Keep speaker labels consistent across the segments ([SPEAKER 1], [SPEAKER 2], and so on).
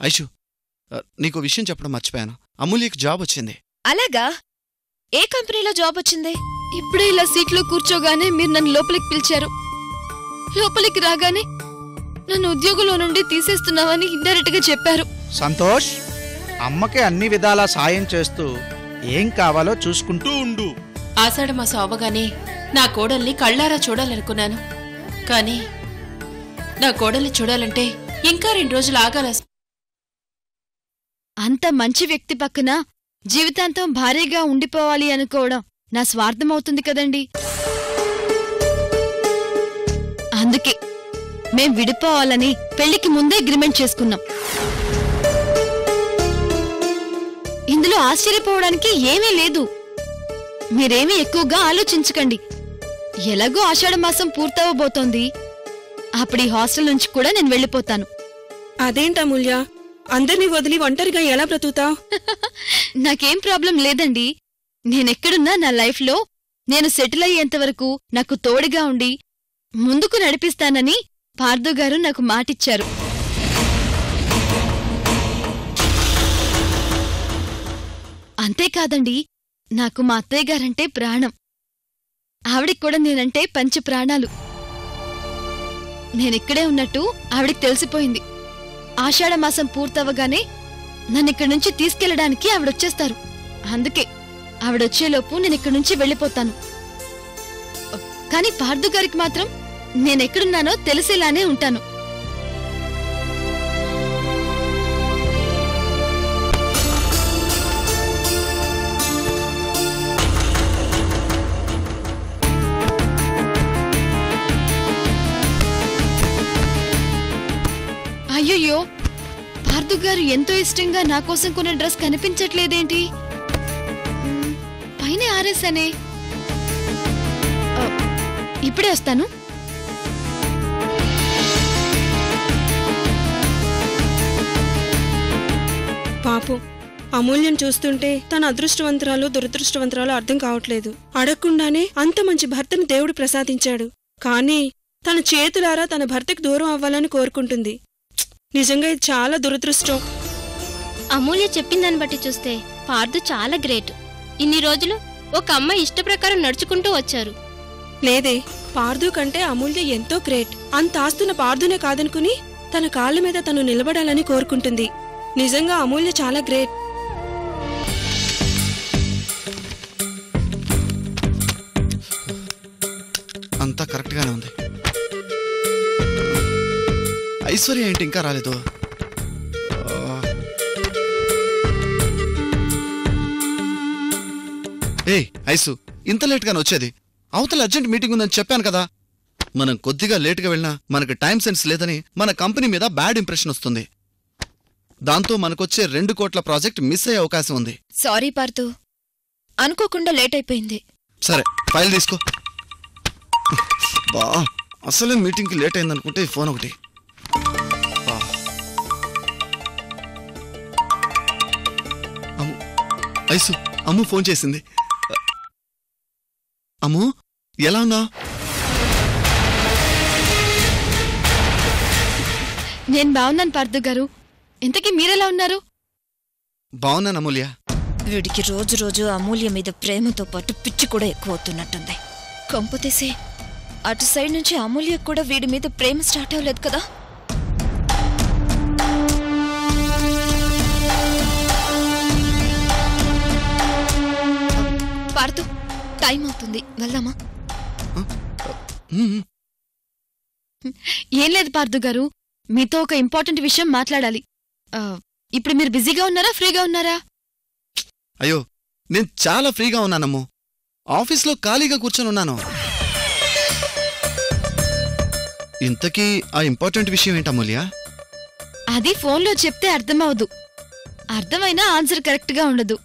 [SPEAKER 1] ఐషు, నీకు విషయం చెప్పడం మర్చిపోయాను. అమూల్యకి జాబ్ వచ్చింది.
[SPEAKER 2] అలాగా? ఏ కంపెనీలో జాబ్ వచ్చింది?
[SPEAKER 3] ఇప్పుడే ఇలా సీట్లో కూర్చోగానే మీరు నన్ను లోపలికి పిలిచారు. లోపలికి రాగానే నన్ను ఉద్యోగంలో నుండి తీసేస్తున్నావని ఇండైరెక్ట్ గా చెప్పారు.
[SPEAKER 4] సంతోష్, అమ్మకి అన్ని విధాలా సాయం చేస్తూ ఏం కావాలో చూసుకుంటూ ఉండు.
[SPEAKER 5] ఆషాఢమాసం అవ్వగానే నా కోడల్ని కళ్ళారా చూడాలనుకున్నాను. కానీ నా కోడల్ని చూడాలంటే ఇంకా 2 రోజులు ఆగాల.
[SPEAKER 3] అంత మంచి వ్యక్తి పక్కన జీవితాంతం భారీగా ఉండిపోవాలి అనుకోవడం నా స్వార్థమవుతుంది కదండి. అందుకే మేం విడిపోవాలని పెళ్లికి ముందే అగ్రిమెంట్ చేసుకున్నాం. ఇందులో ఆశ్చర్యపోవడానికి ఏమీ లేదు. మీరేమీ ఎక్కువగా ఆలోచించకండి. ఎలాగో ఆషాఢమాసం పూర్తవబోతోంది. అప్పుడు ఈ హాస్టల్ నుంచి కూడా నేను వెళ్ళిపోతాను.
[SPEAKER 6] అదేంటమూల్య, అందరినీ వదిలి ఒంటరిగా ఎలా బ్రతుకుతావ్?
[SPEAKER 3] నాకేం ప్రాబ్లం లేదండి. నేనెక్కడున్నా నా లైఫ్లో నేను సెటిల్ అయ్యేంతవరకు నాకు తోడుగా ఉండి ముందుకు నడిపిస్తానని పార్థు నాకు మాటిచ్చారు. అంతేకాదండి, నాకు మా అత్తయ్యగారంటే ప్రాణం. ఆవిడికి కూడా నేనంటే పంచ ప్రాణాలు. నేనిక్కడే ఉన్నట్టు ఆవిడికి తెలిసిపోయింది. ఆషాఢమాసం పూర్తవగానే నన్నిక్కడి నుంచి తీసుకెళ్లడానికి ఆవిడొచ్చేస్తారు. అందుకే ఆవిడొచ్చేలోపు నేనిక్కడి నుంచి వెళ్ళిపోతాను. కాని పార్థు గారికి మాత్రం నేనెక్కడున్నానో తెలిసేలానే ఉంటాను. అయ్యయ్యో, పార్థు గారు ఎంతో ఇష్టంగా నా కోసం కొన్న డ్రెస్ కనిపించట్లేదేంటి? పైన ఆరేసానే. ఇప్పుడే వస్తాను.
[SPEAKER 6] పాపం, అమూల్యం చూస్తుంటే తన అదృష్టవంతురాలు దురదృష్టవంతురాలు అర్థం కావట్లేదు. అడగకుండానే అంత మంచి భర్తను దేవుడు ప్రసాదించాడు. కానీ తన చేతులారా తన భర్తకు దూరం అవ్వాలని కోరుకుంటుంది. నిజంగా ఇది చాలా దురదృష్టం.
[SPEAKER 7] అమూల్య చెప్పిందని బట్టి చూస్తే పార్థు చాలా గ్రేట్. ఇన్ని రోజులు ఒక అమ్మాయి ఇష్ట ప్రకారం నడుచుకుంటూ వచ్చారు.
[SPEAKER 6] లేదే, పార్థు కంటే అమూల్య ఎంతో గ్రేట్. అంత ఆస్తున్న పార్థునే కాదనుకుని తన కాళ్ళ మీద తను నిలబడాలని కోరుకుంటుంది. నిజంగా అమూల్య చాలా గ్రేట్.
[SPEAKER 1] అంతా కరెక్ట్ గానే ఉంది. ఐశ్వర్య ఏంటి ఇంకా రాలేదు? ఏయ్ ఐసు, ఇంత లేట్ గానే వచ్చేది? అవతల అర్జెంట్ మీటింగ్ ఉందని చెప్పాను కదా. మనం కొద్దిగా లేటుగా వెళ్ళినా మనకు టైం సెన్స్ లేదని మన కంపెనీ మీద బ్యాడ్ ఇంప్రెషన్ వస్తుంది. దాంతో మనకొచ్చే 2 కోట్ల ప్రాజెక్ట్ మిస్ అయ్యే అవకాశం ఉంది.
[SPEAKER 2] సారీ పార్థు, అనుకోకుండా లేట్ అయిపోయింది.
[SPEAKER 1] సరే, ఫైల్ తీసుకో. బా, అసలే మీటింగ్కి లేట్ అయిందనుకుంటే ఫోన్ ఒకటి. ఐసు, అమ్ము ఫోన్ చేసింది. అమ్ము, ఎలా ఉన్నా?
[SPEAKER 3] నేను బాగున్నాను పార్థు గారు. ఇంతకీ మీరెలా ఉన్నారు?
[SPEAKER 1] బాగున్నాను అమూల్య.
[SPEAKER 2] వీడికి రోజు రోజు అమూల్య మీద ప్రేమతో పాటు పిచ్చి కూడా ఎక్కువ అవుతున్నట్టుంది. కొంపతీసి అటు సైడ్ నుంచి అమూల్య కూడా వీడి మీద ప్రేమ స్టార్ట్ అవ్వలేదు కదా? పార్థు, టైం అవుతుంది, వెళ్దామా?
[SPEAKER 3] ఏం లేదు పార్థు గారు, మీతో ఒక ఇంపార్టెంట్ విషయం మాట్లాడాలి. ఇప్పుడు మీరు బిజీగా ఉన్నారా, ఫ్రీగా ఉన్నారా?
[SPEAKER 1] అయ్యో, నేను చాలా ఫ్రీగా ఉన్నానమ్ము. ఆఫీస్లో ఖాళీగా కూర్చొని ఉన్నాను. ఇంతకీ ఆ ఇంపార్టెంట్ విషయం ఏంటమూల్య?
[SPEAKER 3] అది ఫోన్లో చెప్తే అర్థమవదు. అర్థమైనా ఆన్సర్ కరెక్ట్గా ఉండదు.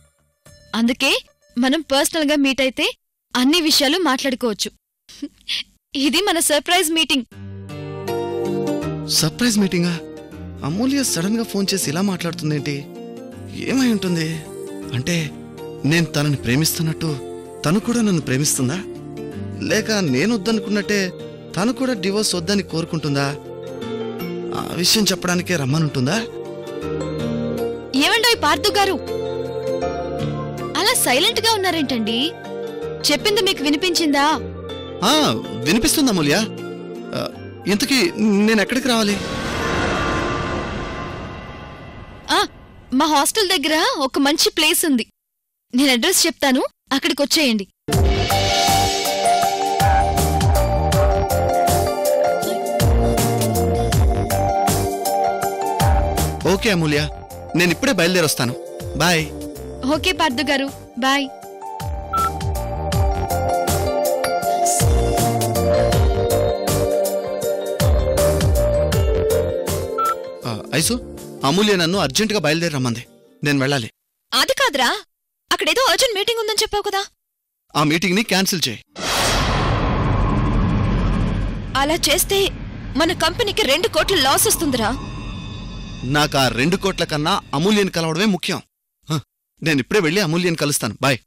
[SPEAKER 3] అందుకే మనం పర్సనల్గా మీట్ అయితే అన్ని విషయాలు మాట్లాడుకోవచ్చు. ఇది మన సర్ప్రైజ్ మీటింగ్.
[SPEAKER 1] సర్ప్రైజ్ మీటింగా? అమూల్య సడన్ గా ఫోన్ చేసి ఇలా మాట్లాడుతుందేంటి? ఏమై ఉంటుంది? అంటే నేను తనని ప్రేమిస్తున్నట్టు తను కూడా నన్ను ప్రేమిస్తుందా? లేక నేను వద్దనుకున్నట్టే తను కూడా డివోర్స్ వద్దని కోరుకుంటుందా? ఆ విషయం చెప్పడానికే రమ్మనుంటుందా?
[SPEAKER 3] పార్థు గారు, అలా సైలెంట్ గా ఉన్నారేంటండి? చెప్పింది మీకు వినిపించిందా?
[SPEAKER 1] వినిపిస్తుంది అమూల్య. ఇంతకీ నేనెక్కడికి రావాలి?
[SPEAKER 3] మా హాస్టల్ దగ్గర ఒక మంచి ప్లేస్ ఉంది. నేను అడ్రస్ చెప్తాను, అక్కడికి వచ్చేయండి.
[SPEAKER 1] ఓకే అమూల్య, నేను ఇప్పుడే బయలుదేరొస్తాను. బాయ్.
[SPEAKER 3] ఓకే పార్థు గారు, బాయ్.
[SPEAKER 1] ఐసు, అమూల్య నన్ను అర్జెంటుగా బయలుదేరి రమ్మంది. నేను వెళ్ళాలి.
[SPEAKER 2] అది కాదురా, అక్కడేదో అర్జెంట్ మీటింగ్ ఉందని చెప్పావు కదా.
[SPEAKER 1] ఆ మీటింగ్ ని క్యాన్సిల్ చేయి.
[SPEAKER 2] అలా చేస్తే మన కంపెనీకి 2 కోట్ల లాస్ వస్తుందిరా.
[SPEAKER 1] నాకు ఆ 2 కోట్ల కన్నా అమూల్యని కలవడమే ముఖ్యం. నేను ఇప్పుడే వెళ్ళి అమూల్యని కలుస్తాను. బాయ్.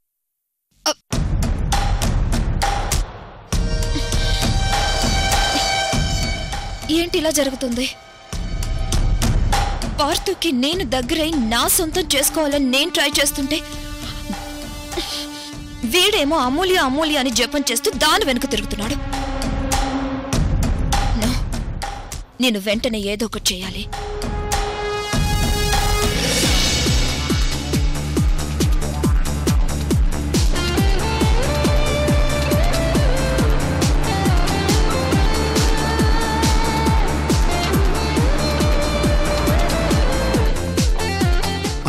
[SPEAKER 2] ఏంటి ఇలా జరుగుతుంది? పార్థుకి నేను దగ్గరై నా సొంతం చేసుకోవాలని నేను ట్రై చేస్తుంటే వీడేమో అమూల్య అమూల్య అని జపం చేస్తూ దాని వెనుక తిరుగుతున్నాడు. నేను వెంటనే ఏదో ఒకటి చేయాలి.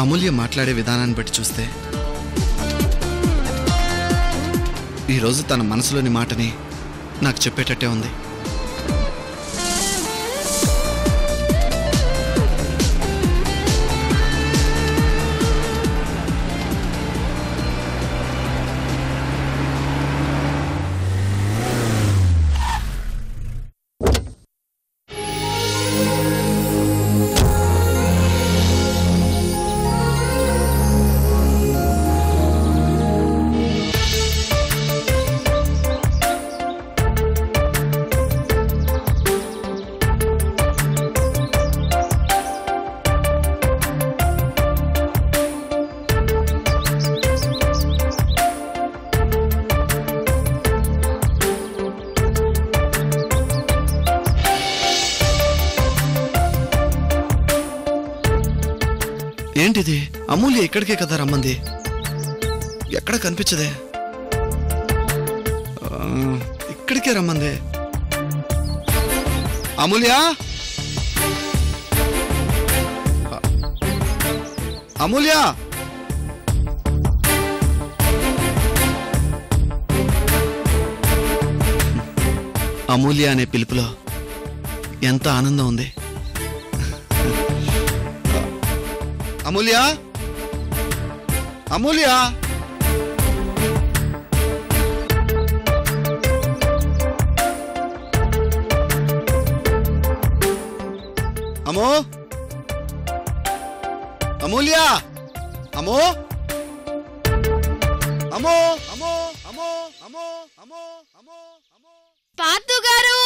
[SPEAKER 1] అమూల్య మాట్లాడే విధానాన్ని బట్టి చూస్తే ఈరోజు తన మనసులోని మాటని నాకు చెప్పేటట్టే ఉంది. ఏంటిది? అమూల్య ఇక్కడికే కదా రమ్మంది. ఎక్కడ కనిపించదే. ఇక్కడికే రమ్మంది. అమూల్య, అమూల్య, అమూల్య అనే పిలుపులో ఎంత ఆనందం ఉంది. అమూల్య, అమూల్య, అమో, అమూల్య, అమో, అమో, అమో, అమో, అమో, అమో, అమో, అమో.
[SPEAKER 3] పార్థు గారు,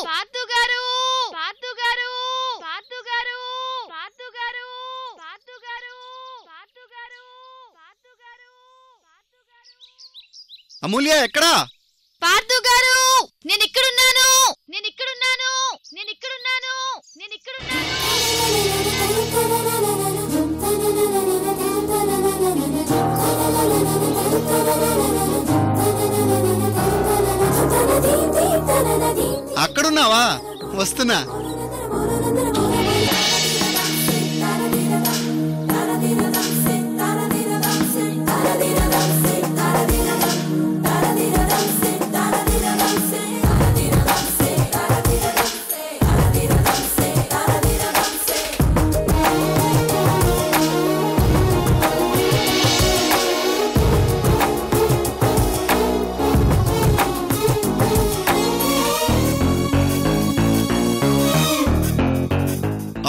[SPEAKER 3] పార్థు గారు, పార్థు గారు, పార్థు గారు, పార్థు గారు, పార్థు గారు, పార్థు గారు, పార్థు గారు, పార్థు గారు.
[SPEAKER 1] అమూల్య ఎక్కడా?
[SPEAKER 3] పార్థు గారు, నేను ఇక్కడున్నాను, నేను ఇక్కడున్నాను, నేను ఇక్కడున్నాను, నేను ఇక్కడున్నాను.
[SPEAKER 1] అక్కడున్నావా? వస్తున్నా.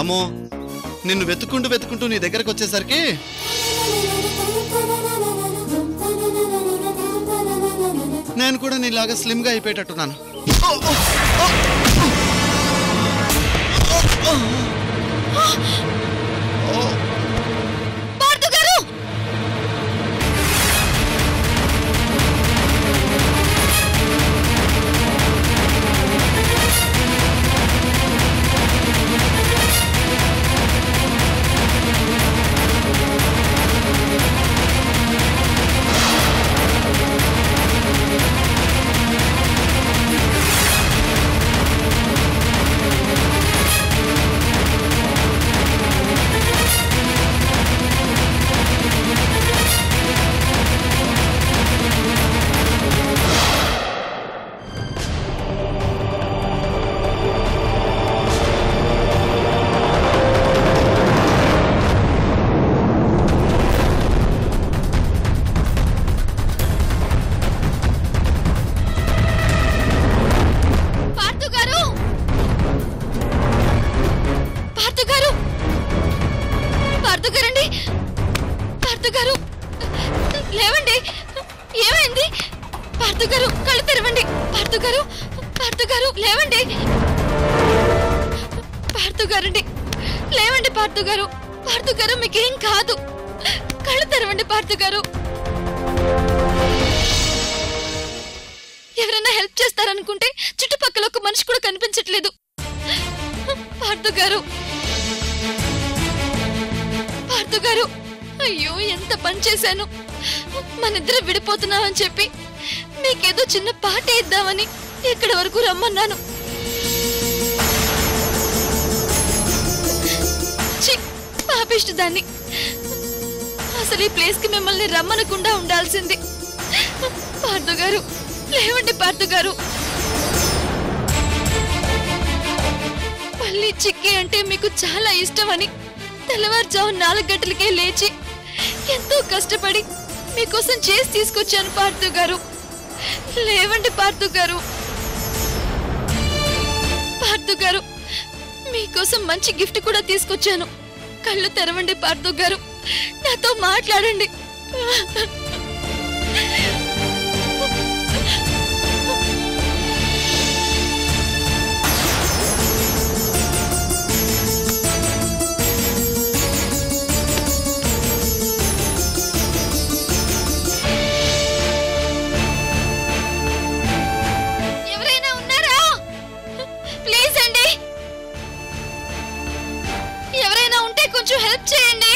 [SPEAKER 1] అమ్మో, నిన్ను వెతుక్కుంటూ నీ దగ్గరకు వచ్చేసరికి నేను కూడా నీలాగా స్లిమ్ గా అయిపోయేటట్టున్నాను.
[SPEAKER 3] పార్థు పార్థు గారండి, పార్థు గారు లేవండి, ఏమైంది? పార్థు గారు కళ్ళు తెరవండి. పార్థు గారు, పార్థు గారు లేవండి. పార్థు గారండి లేవండి. పార్థు గారు, పార్థు గారు మీకేం కాదు, కళ్ళు తెరవండి. పార్థు గారు ఎవరైనా హెల్ప్ చేస్తారనుకుంటే చుట్టుపక్కల ఒక మనిషి కూడా కనిపించట్లేదు. పార్థు గారు, పార్థు గారు, అయ్యో ఎంత పని చేశాను. మనిద్దరం విడిపోతున్నామని చెప్పి మీకేదో చిన్న పార్టీ ఇద్దామని ఇక్కడి వరకు రమ్మన్నాను. పాపిష్టి దాన్ని, అసలు ఈ ప్లేస్ కి మిమ్మల్ని రమ్మనకుండా ఉండాల్సింది. పార్థు గారు లేవండి. పార్థు గారు, మళ్ళీ చిక్కి అంటే మీకు చాలా ఇష్టమని తెల్లవారుజాము 4 గంటలకే లేచి ఎంతో కష్టపడి మీకోసం చేసి తీసుకొచ్చాను. పార్థు గారు లేవండి. పార్థు గారు, పార్థు గారు మీకోసం మంచి గిఫ్ట్ కూడా తీసుకొచ్చాను. కళ్ళు తెరవండి. పార్థు గారు నాతో మాట్లాడండి. ఎవరైనా ఉన్నారా? ప్లీజ్ అండి, ఎవరైనా ఉంటే కొంచెం హెల్ప్ చేయండి.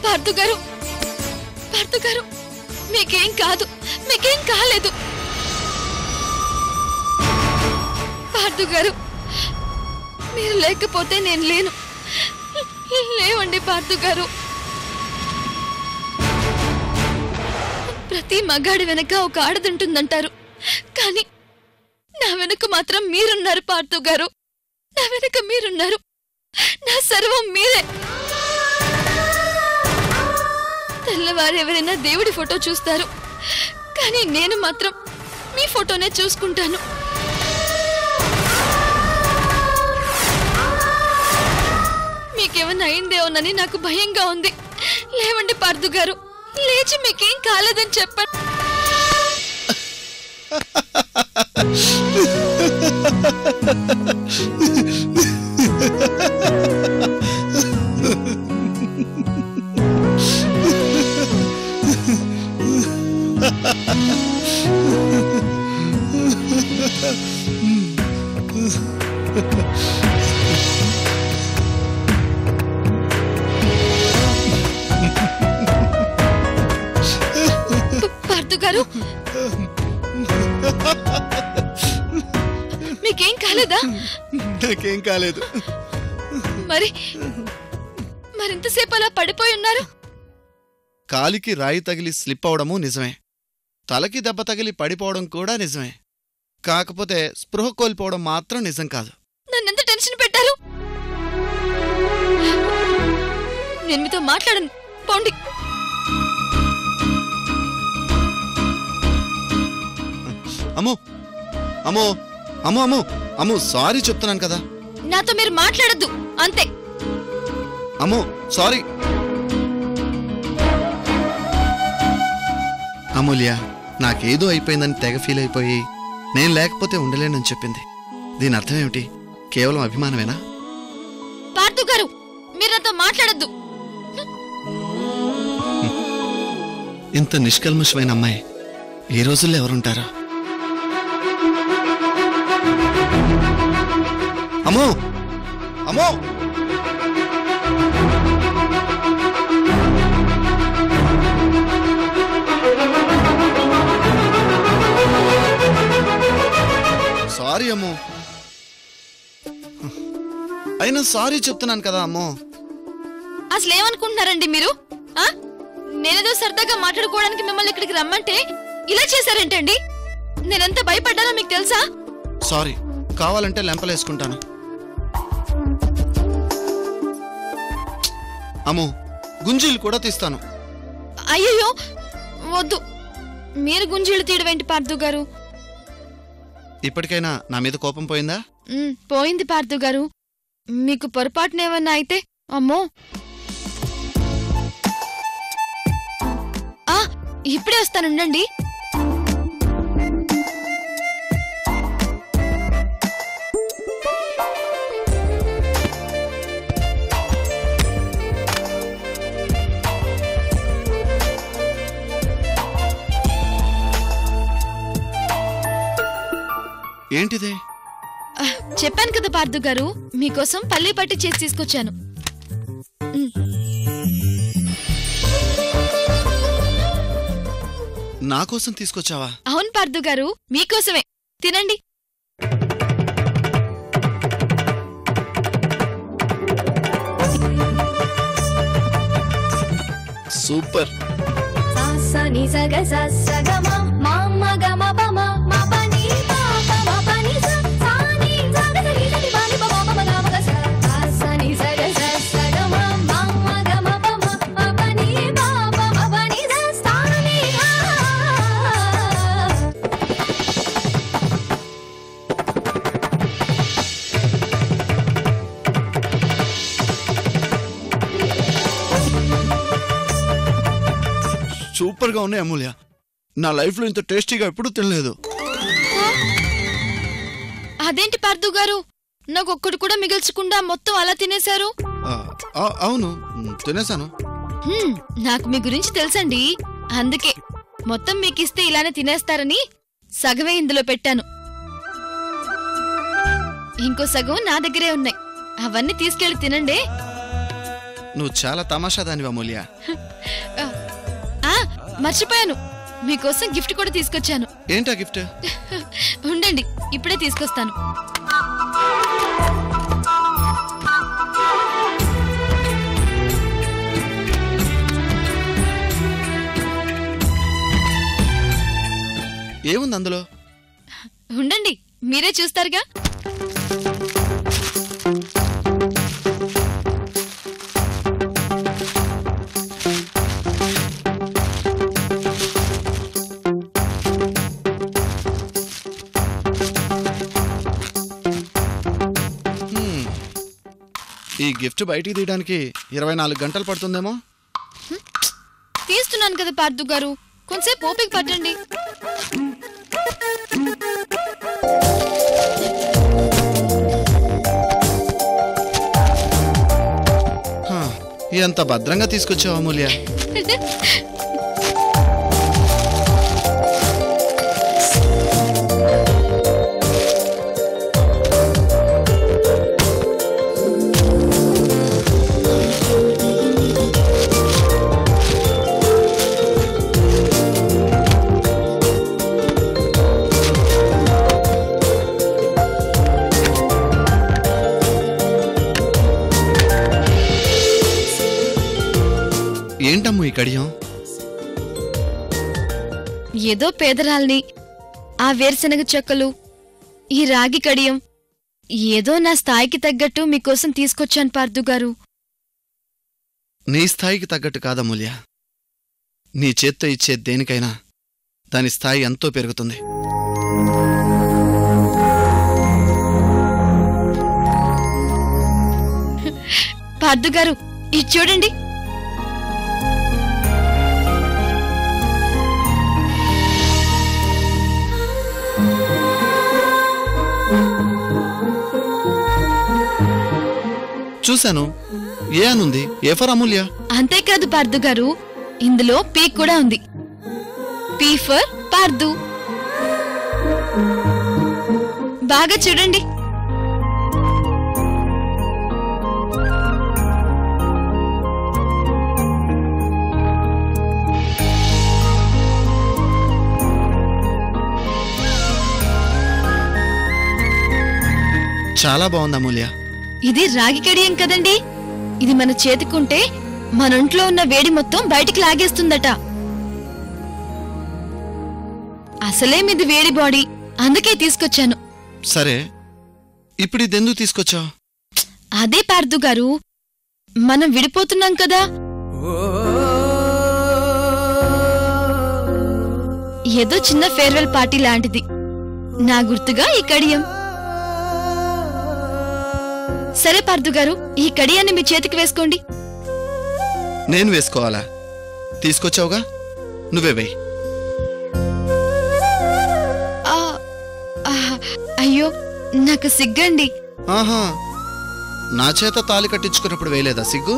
[SPEAKER 3] పార్థు గారు, పార్థు గారు మీకేం కాదు, మీకేం కాలేదు. పార్థు గారు మీరు లేకపోతే నేను లేను. లేవండి. పార్థు గారు ప్రతి మగాడి వెనక ఒక ఆడదుంటుందంటారు, కానీ నా వెనుక మాత్రం మీరున్నారు. పార్థు గారు నా వెనుక మీరున్నారు. నా సర్వం మీరే. తెల్లవారు ఎవరైనా దేవుడి ఫోటో చూస్తారు, కానీ నేను మాత్రం మీ ఫోటోనే చూసుకుంటాను. మీకేమన్నా అయిందేమోనని నాకు భయంగా ఉంది. లేవండి. పార్థు గారు లేచి మీకేం కాలేదని చెప్పండి. పార్థు గారు మీకేం కాలేదా?
[SPEAKER 1] నాకేం కాలేదు.
[SPEAKER 3] మరింతసేపు అలా పడిపోయి ఉన్నారు.
[SPEAKER 1] కాలికి రాయి తగిలి స్లిప్ అవడము నిజమే, తలకి దెబ్బ తగిలి పడిపోవడం కూడా నిజమే. కాకపోతే స్పృహ కోల్పోవడం మాత్రం నిజం కాదు.
[SPEAKER 3] నన్నెంత టెన్షన్ పెట్టారు. నేను మీతో మాట్లాడను, పోండి.
[SPEAKER 1] అమ్మో అమ్మో అమ్మో అమ్మో అమ్మో సారీ చెప్తున్నాను కదా.
[SPEAKER 3] నాతో మీరు మాట్లాడద్దు అంతే.
[SPEAKER 1] అమ్మో సారీ. అమూల్య నాకేదో అయిపోయిందని తెగ ఫీల్ అయిపోయి నేను లేకపోతే ఉండలేనని చెప్పింది. దీని అర్థం ఏమిటి? కేవలం అభిమానమేనా?
[SPEAKER 3] పార్థు గారు మీరు నాతో మాట్లాడద్దు.
[SPEAKER 1] ఇంత నిష్కల్మషమైన అమ్మాయి ఈ రోజుల్లో ఎవరుంటారా? అమ్మో అమ్మో సారీ అమ్మో. అయినా సారీ చెప్తున్నాను కదా అమ్మో.
[SPEAKER 3] అసలు ఏమనుకుంటున్నారండి మీరు? నేనేదో సరదాగా మాట్లాడుకోవడానికి మిమ్మల్ని ఇక్కడికి రమ్మంటే ఇలా చేశారేంటండి? నేనెంత భయపడ్డానో మీకు తెలుసా?
[SPEAKER 1] సారీ, కావాలంటే లెంపలేసుకుంటాను. అమ్మో గుంజీలు కూడా తీస్తాను.
[SPEAKER 3] అయ్యో వద్దు, మీరు గుంజీళ్ళు తీయడమేంటి పార్థు గారు?
[SPEAKER 1] ఇప్పటికైనా నా మీద కోపం పోయిందా?
[SPEAKER 3] పోయింది పార్థు గారు. మీకు పొరపాటునేమన్నా అయితే అమ్మో. ఇప్పుడే వస్తానుండండి.
[SPEAKER 1] ఏంటిది?
[SPEAKER 3] చెప్పాను కదా పార్థు గారు, మీకోసం పల్లీ పట్టి చేసి తీసుకొచ్చాను.
[SPEAKER 1] నా కోసం తీసుకొచ్చావా?
[SPEAKER 3] అవును పార్థు గారు, మీకోసమే. తినండి.
[SPEAKER 1] సూపర్. సూపర్ గా ఉన్నాయి అమూల్య. నా లైఫ్ లో ఇంత టేస్టీగా ఎప్పుడూ తినలేదు.
[SPEAKER 3] అదేంటి పార్థు గారు, నాకొక్కడు కూడా మిగిల్చకుండా మొత్తం అలా తినేశారు?
[SPEAKER 1] అవును, తినేశాను.
[SPEAKER 3] నాకు మీ గురించి తెలుసండి, అందుకే మొత్తం మీకిస్తే ఇలానే తినేస్తారని సగమే ఇందులో పెట్టాను. ఇంకో సగం నా దగ్గరే ఉన్నాయి, అవన్నీ తీసుకెళ్లి తినండి.
[SPEAKER 1] నువ్వు చాలా తమాషాదానివి అమూల్య.
[SPEAKER 3] మర్చిపోయాను, మీకోసం గిఫ్ట్ కూడా తీసుకొచ్చాను.
[SPEAKER 1] ఏంటా గిఫ్ట్?
[SPEAKER 3] ఉండండి, ఇప్పుడే తీసుకొస్తాను.
[SPEAKER 1] ఏముంది అందులో?
[SPEAKER 3] ఉండండి, మీరే చూస్తారుగా.
[SPEAKER 1] ఈ గిఫ్ట్ బయటికి తీయడానికి 24 గంటలు పడుతుందేమో.
[SPEAKER 3] తీస్తున్నాను కదా పార్థు గారు, కొంచెంసేపు ఓపిక పట్టండి.
[SPEAKER 1] ఎంత భద్రంగా తీసుకొచ్చావు అమూల్య. ఏంటమ్ము ఈ కడియం?
[SPEAKER 3] ఏదో పేదరాల్ని, ఆ వేరుశనగ చెక్కలు, ఈ రాగి కడియం ఏదో నా స్థాయికి తగ్గట్టు మీకోసం తీసుకొచ్చాను పార్థు గారు.
[SPEAKER 1] నీ స్థాయికి తగ్గట్టు కాదమూల్య. నీ చేత్తో ఇచ్చే దేనికైనా దాని స్థాయి ఎంతో పెరుగుతుంది.
[SPEAKER 3] పార్థు గారు, ఇది చూడండి.
[SPEAKER 1] చూశాను. ఏ అనుంది? ఏ ఫర్ అమూల్య.
[SPEAKER 3] అంతేకాదు పార్థు గారు, ఇందులో పీ కూడా ఉంది. P for Partha. బాగా చూడండి.
[SPEAKER 1] చాలా బాగుంది అమూల్య.
[SPEAKER 3] ఇది రాగి కడియం కదండి, ఇది మన చేతికుంటే మనంట్లో ఉన్న వేడి మొత్తం బయటికి లాగేస్తుందట. అసలే మీది వేడి బాడీ, అందుకే తీసుకొచ్చాను.
[SPEAKER 1] సరే, ఇప్పుడు ఇదెందుకు తీసుకొచ్చావు?
[SPEAKER 3] అదే పార్థు గారు, మనం విడిపోతున్నాం కదా, ఏదో చిన్న ఫేర్వెల్ పార్టీ లాంటిది, నా గుర్తుగా ఈ కడియం. సరే పార్థు గారు, ఈ కడియాన్ని మీ చేతికి వేసుకోండి.
[SPEAKER 1] నేను వేసుకోవాలా? తీసుకొచ్చావుగా, నువ్వే వేయి.
[SPEAKER 3] అయ్యో, నాకు సిగ్గండి.
[SPEAKER 1] ఆహా, నా చేత తాళి కట్టించుకున్నప్పుడు వేయలేదా సిగ్గు?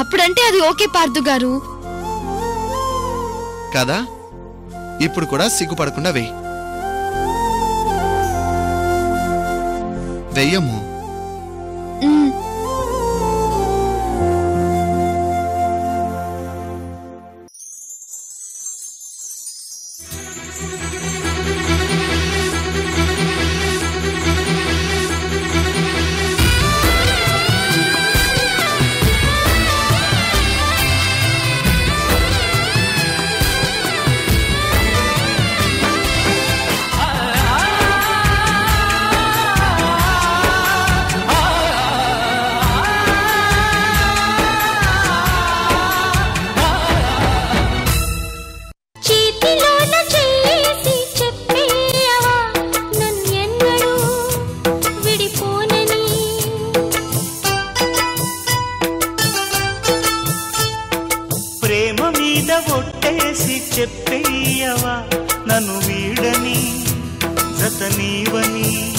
[SPEAKER 3] అప్పుడంటే అది ఓకే పార్థు గారు.
[SPEAKER 1] కదా, ఇప్పుడు కూడా సిగ్గుపడకుండా వేయి. వెయ్యము.
[SPEAKER 8] ఒట్టేసి చెప్పేయవా నన్ను వీడని జత నీవని.